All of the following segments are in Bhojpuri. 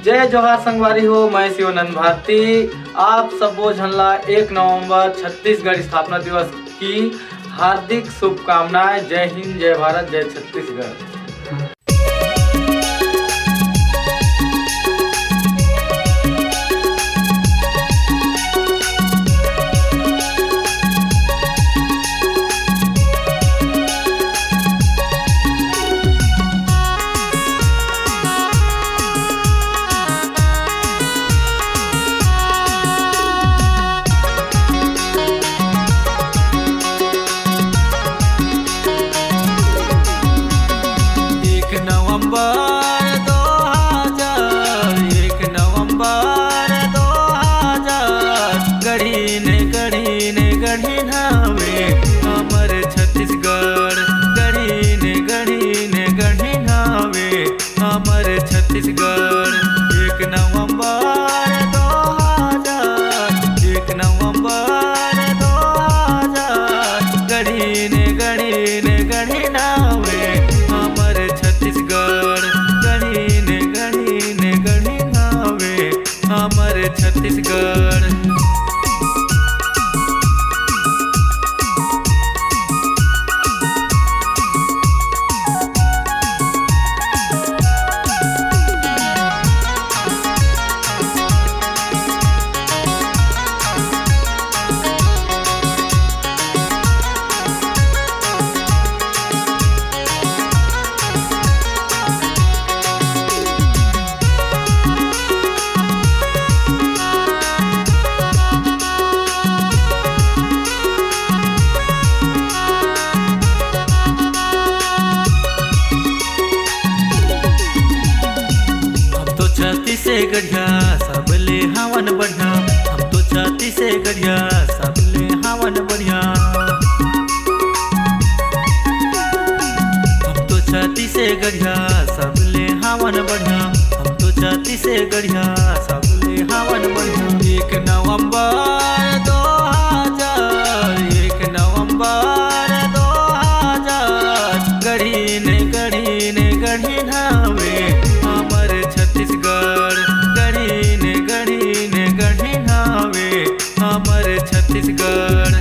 जय जोहार संगवारी हो, मैं शिवानंद भारती। आप सबो झनला 1 नवंबर छत्तीसगढ़ स्थापना दिवस की हार्दिक शुभकामनाएं। जय हिंद, जय भारत, जय छत्तीसगढ़। हमर छत्तीसगढ़ गढ़ी ने गढ़ी नावे हमर छत्तीसगढ़ 1 नवंबर 2000 1 नवंबर 2000 गढ़ी ने गढ़ी नावे हमर छत्तीसगढ़ गढ़ी ने गढ़ी नावे हमर छत्तीसगढ़। छाती से गढ़िया सबले हावन बढ़िया, हम तो छाती से गढ़िया सबले हावन बढ़िया। हम तो छाती से गढ़िया सबले हावन बढ़िया, हम तो छाती से गढ़िया सबले हावन बढ़िया। 1 नवंबर 2000 1 नवंबर 2000 गढ़ी ने गढ़ी नावे हमर छत्तीसगढ़ गढ़ी ने गढ़ी नावे हमर छत्तीसगढ़।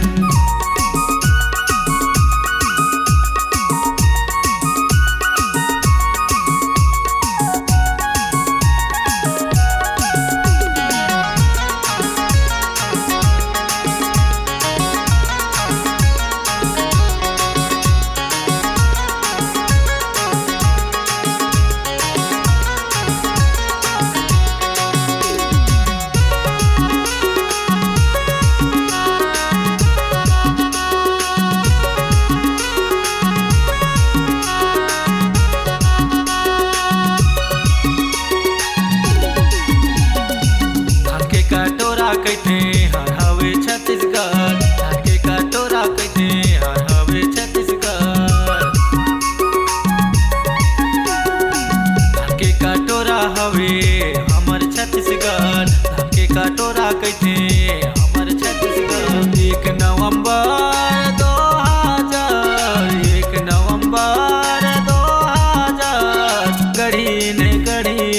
कटोरा कहते हर हवे छत्तीसगढ़, धान के कटोरा कहते हर हवे छत्तीसगढ़। धान के कटोरा हवे हमर छत्तीसगढ़, धान के कटोरा कहते हमर छत्तीसगढ़। 1 नवंबर 2000 1 नवंबर 2000 गढ़ी ने गढ़ी